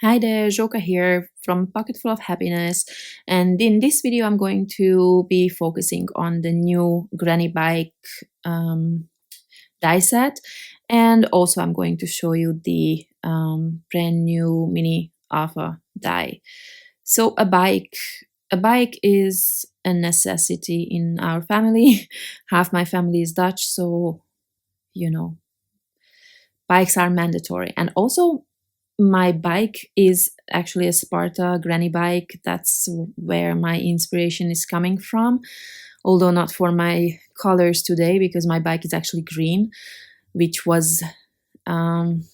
Hi there, Joka here from Pocketful of Happiness, and in this video I'm going to be focusing on the new Granny Bike die set, and also I'm going to show you the brand new Mini Alpha die. So a bike is a necessity in our family. Half my family is Dutch, so you know, bikes are mandatory, and also my bike is actually a Sparta granny bike. That's where my inspiration is coming from, although not for my colors today because my bike is actually green, which was um,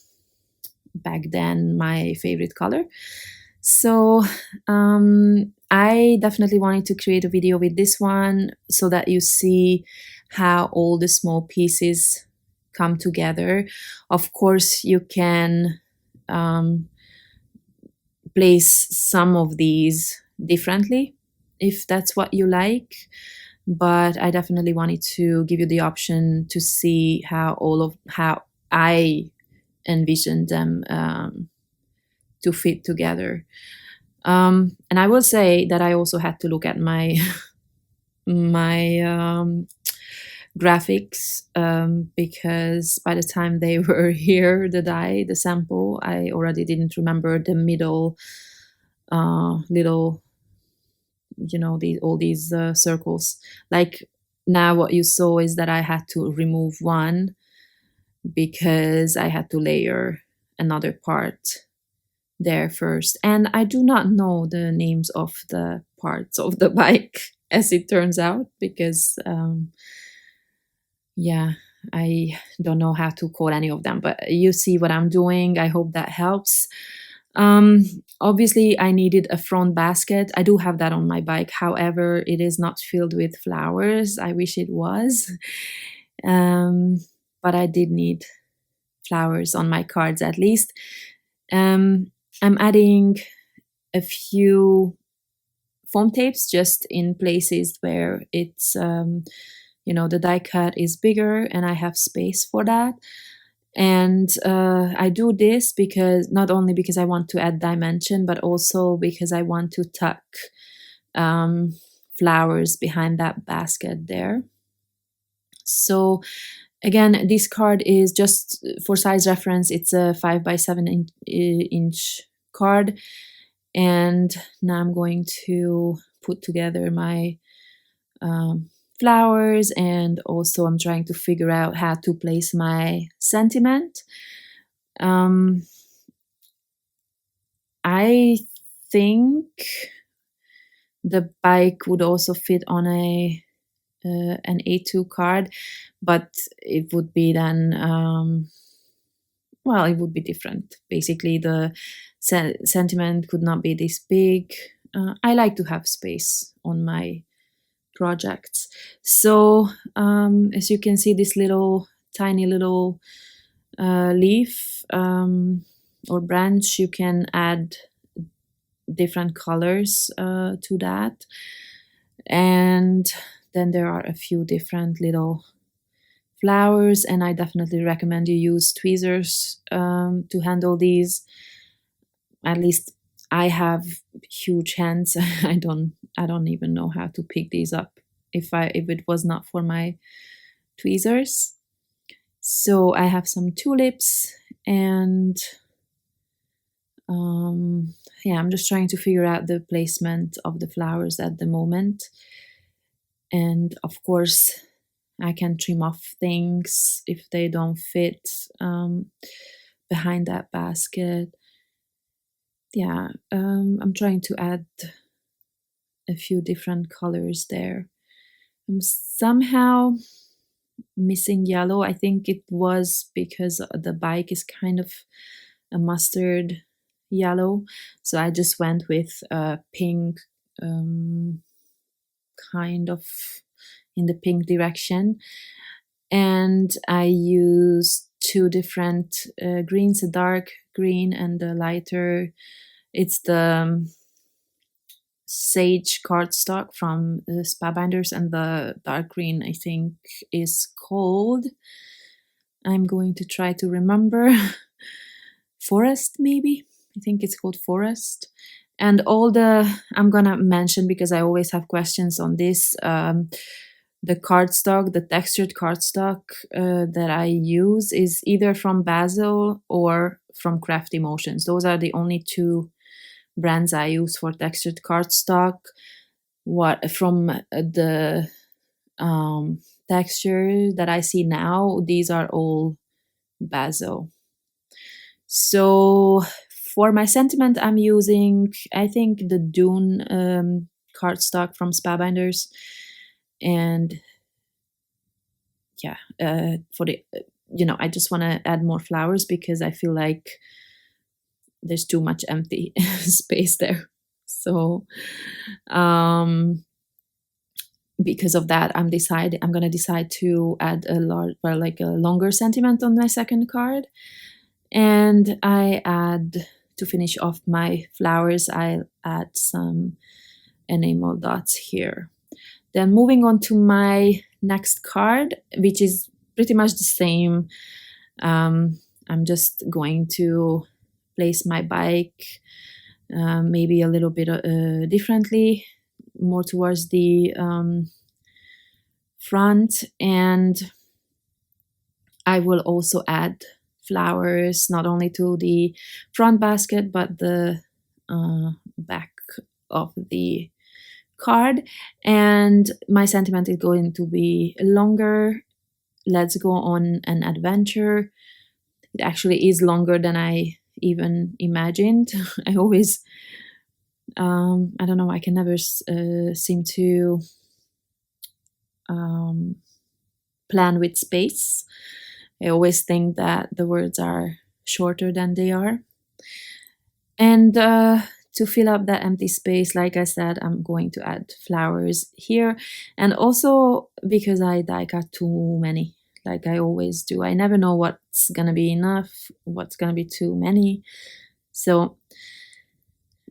back then my favorite color. So I definitely wanted to create a video with this one so that you see how all the small pieces come together. Of course, you can place some of these differently if that's what you like, but I definitely wanted to give you the option to see how I envisioned them to fit together. And I will say that I also had to look at my my graphics because by the time they were here, the sample, I already didn't remember the middle little, all these circles. Like now, what you saw is that I had to remove one because I had to layer another part there first. And I do not know the names of the parts of the bike, as it turns out, because yeah, I don't know how to call any of them, but you see what I'm doing. I hope that helps. Obviously, I needed a front basket. I do have that on my bike. However, it is not filled with flowers. I wish it was. But I did need flowers on my cards at least. I'm adding a few foam tapes just in places where it's the die cut is bigger and I have space for that. And I do this because not only because I want to add dimension, but also because I want to tuck flowers behind that basket there. So again, this card is just for size reference. It's a 5 by 7 inch card. And now I'm going to put together my flowers, and also I'm trying to figure out how to place my sentiment. I think the bike would also fit on an A2 card, but it would be then it would be different. Basically, the sentiment could not be this big. I like to have space on my projects. So as you can see, this tiny little leaf or branch, you can add different colors to that. And then there are a few different little flowers, and I definitely recommend you use tweezers to handle these. At least I have huge hands. I don't even know how to pick these up if it was not for my tweezers. So I have some tulips, and I'm just trying to figure out the placement of the flowers at the moment. And of course, I can trim off things if they don't fit behind that basket. Yeah, I'm trying to add a few different colors there. I'm somehow missing yellow. I think it was because the bike is kind of a mustard yellow, so I just went with a pink, kind of in the pink direction. And I used two different greens, a dark green and a lighter. It's the sage cardstock from Spabinders, and the dark green I think is called, I'm going to try to remember, forest maybe. I think it's called Forest. And all the, I'm gonna mention because I always have questions on this, the cardstock, the textured cardstock that I use is either from Basil or from Craft Emotions. Those are the only two brands I use for textured cardstock. What from the texture that I see now, these are all Basil. So for my sentiment, I'm using, I think, the Dune cardstock from Spellbinders. And yeah, for the, I just want to add more flowers because I feel like there's too much empty space there. So because of that, I'm gonna decide to add a longer sentiment on my second card. And to finish off my flowers, I'll add some enamel dots here. Then moving on to my next card, which is pretty much the same. I'm just going to place my bike maybe a little bit differently, more towards the front. And I will also add flowers not only to the front basket but the back of the card. And my sentiment is going to be longer. Let's go on an adventure. It actually is longer than I even imagined. I always I don't know, I can never seem to plan with space. I always think that the words are shorter than they are. And to fill up that empty space, like I said, I'm going to add flowers here. And also because I die cut too many, like I always do. I never know what's gonna be enough, what's gonna be too many. So,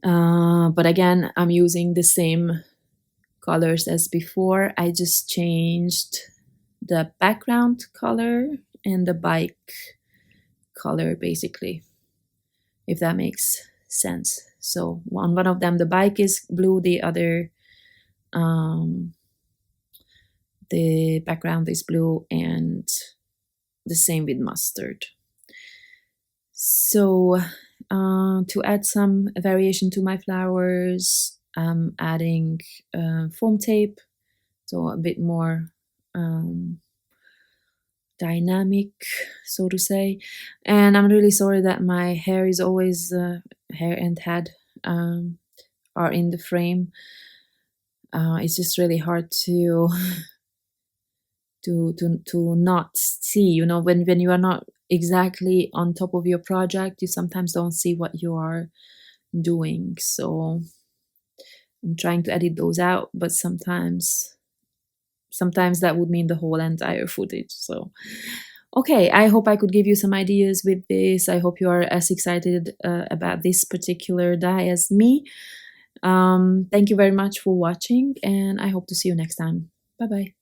but again, I'm using the same colors as before. I just changed the background color and the bike color, basically, if that makes sense. So on one of them the bike is blue, the other the background is blue, and the same with mustard. So to add some variation to my flowers, I'm adding foam tape, so a bit more dynamic, so to say. And I'm really sorry that my hair is always hair and head are in the frame. It's just really hard to not see, when you are not exactly on top of your project, you sometimes don't see what you are doing. So I'm trying to edit those out, but sometimes that would mean the whole entire footage. So okay, I hope I could give you some ideas with this. I hope you are as excited about this particular die as me. Thank you very much for watching, and I hope to see you next time. Bye bye.